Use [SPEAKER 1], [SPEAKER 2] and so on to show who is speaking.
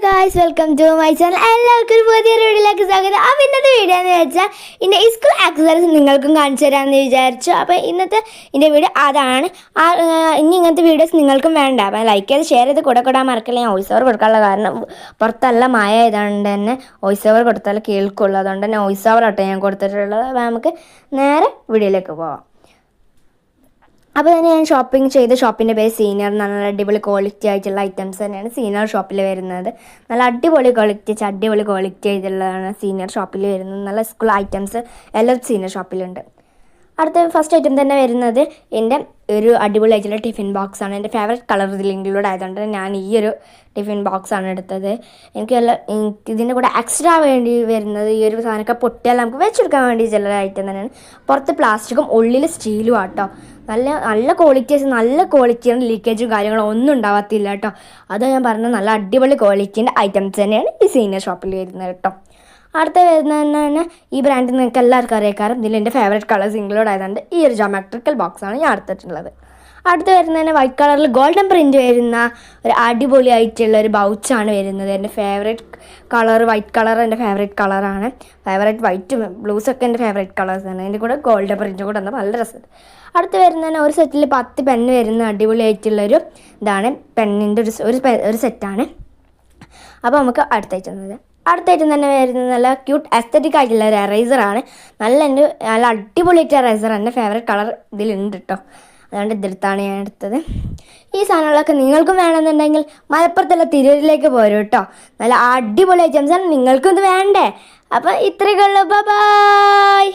[SPEAKER 1] Guys, welcome to my channel. എല്ലാവർക്കും ഒരു പുതിയൊരു വീഡിയോയിലേക്ക് സ്വാഗതം. അപ്പോൾ ഇന്നത്തെ വീഡിയോ എന്ന് വെച്ചാൽ ഇതിൻ്റെ സ്കൂൾ ആക്സസറീസ് നിങ്ങൾക്കും കാണിച്ചു തരാമെന്ന് വിചാരിച്ചു. അപ്പോൾ ഇതിൻ്റെ വീഡിയോ അതാണ്. ഇനി ഇങ്ങനത്തെ വീഡിയോസ് നിങ്ങൾക്കും വേണ്ട. അപ്പോൾ ലൈക്ക് ചെയ്ത് ഷെയർ ചെയ്ത് കൂടാൻ മറക്കില്ല. ഞാൻ വോയിസ് ഓവർ കൊടുക്കാനുള്ള കാരണം പുറത്തല്ല മഴ ആയതുകൊണ്ട് തന്നെ വോയിസ് ഓവർ കൊടുത്താൽ കേൾക്കുള്ളൂ. അതുകൊണ്ട് തന്നെ വോയിസ് ഓവർ ആട്ടോ ഞാൻ കൊടുത്തിട്ടുള്ളത്. അപ്പോൾ നമുക്ക് നേരെ വീഡിയോയിലേക്ക് പോവാം. അപ്പോൾ തന്നെ ഞാൻ ഷോപ്പിംഗ് ചെയ്ത ഷോപ്പിൻ്റെ പേര് സീനിയർ. നല്ല അടിപൊളി ക്വാളിറ്റി ആയിട്ടുള്ള ഐറ്റംസ് തന്നെയാണ് സീനിയർ ഷോപ്പിൽ വരുന്നത്. നല്ല അടിപൊളി ക്വാളിറ്റി ആയിട്ടുള്ളതാണ് സീനിയർ ഷോപ്പിൽ വരുന്നത്. നല്ല സ്കൂൾ ഐറ്റംസ് എല്ലാം സീനിയർ ഷോപ്പിലുണ്ട്. അടുത്ത ഫസ്റ്റ് ഐറ്റം തന്നെ വരുന്നത് എൻ്റെ ഒരു അടിപൊളി ആയിട്ടുള്ള ടിഫിൻ ബോക്സാണ്. എൻ്റെ ഫേവറേറ്റ് കളർ ഇതിൽ ഇൻക്ലൂഡ് ആയതുകൊണ്ട് ഞാൻ ഈ ഒരു ടിഫിൻ ബോക്സാണ് എടുത്തത്. എനിക്ക് ഇതിൻ്റെ കൂടെ എക്സ്ട്രാ വേണ്ടി വരുന്നത് ഈ ഒരു സാധനമൊക്കെ പൊട്ടിയാൽ നമുക്ക് വെച്ചെടുക്കാൻ വേണ്ടി ചില ഐറ്റം തന്നെയാണ്. പുറത്ത് പ്ലാസ്റ്റിക്കും ഉള്ളിൽ സ്റ്റീലും ആട്ടോ. നല്ല ക്വാളിറ്റിയാണ്. ലീക്കേജും കാര്യങ്ങളും ഒന്നും ഉണ്ടാകത്തില്ല കേട്ടോ. അത് ഞാൻ പറഞ്ഞത് നല്ല അടിപൊളി ക്വാളിറ്റീൻ്റെ ഐറ്റംസ് തന്നെയാണ് ഈ സീനിയർ ഷോപ്പിൽ വരുന്നത് കേട്ടോ. അടുത്ത വരുന്നതെന്ന് തന്നെ ഈ ബ്രാൻഡിൽ നിങ്ങൾക്ക് എല്ലാവർക്കും അറിയാം. ഇതിൽ എൻ്റെ ഫേവറേറ്റ് കളേഴ്സ് ഇൻക്ലൂഡ് ആയതുകൊണ്ട് ഈ ഒരു ജോമെട്രിക്കൽ ബോക്സാണ് ഞാൻ എടുത്തിട്ടുള്ളത്. അടുത്ത് വരുന്നതന്നെ വൈറ്റ് കളറിൽ ഗോൾഡൻ പ്രിൻറ്റ് വരുന്ന ഒരു അടിപൊളി ആയിട്ടുള്ള ഒരു ബൗച്ചാണ് വരുന്നത്. എൻ്റെ ഫേവറേറ്റ് കളർ വൈറ്റ് കളർ എൻ്റെ ഫേവറേറ്റ് കളറാണ്. ഫേവറേറ്റ് വൈറ്റും ബ്ലൂസൊക്കെ എൻ്റെ ഫേവറേറ്റ് കളേഴ്സാണ്. അതിൻ്റെ കൂടെ ഗോൾഡൻ പ്രിൻറ്റ് കൂടെ വന്നാൽ നല്ല രസം. അടുത്ത് വരുന്നതന്നെ ഒരു സെറ്റിൽ 10 പെന്ന് വരുന്ന അടിപൊളി ആയിട്ടുള്ളൊരു ഇതാണ്. പെന്നിൻ്റെ ഒരു സെറ്റാണ്. അപ്പോൾ നമുക്ക് അടുത്തായിട്ട് തന്നെ വരുന്നത് നല്ല ക്യൂട്ട് എസ്തറ്റിക് ആയിട്ടുള്ള ഒരു എറൈസറാണ്. നല്ല അടിപൊളിയായിട്ട് എറൈസർ. എൻ്റെ ഫേവറേറ്റ് കളർ ഇതിലുണ്ട് കേട്ടോ. അതുകൊണ്ട് ഇതെടുത്താണ് ഞാൻ എടുത്തത്. ഈ സാധനങ്ങളൊക്കെ നിങ്ങൾക്കും വേണമെന്നുണ്ടെങ്കിൽ മലപ്പുറത്തുള്ള തിരൂരിലേക്ക് പോരും കേട്ടോ. നല്ല അടിപൊളി ഐറ്റംസാണ്. നിങ്ങൾക്കും ഇത് വേണ്ടേ? അപ്പോൾ ഇത്രയൊക്കെ ഉള്ളൂ. ബൈ.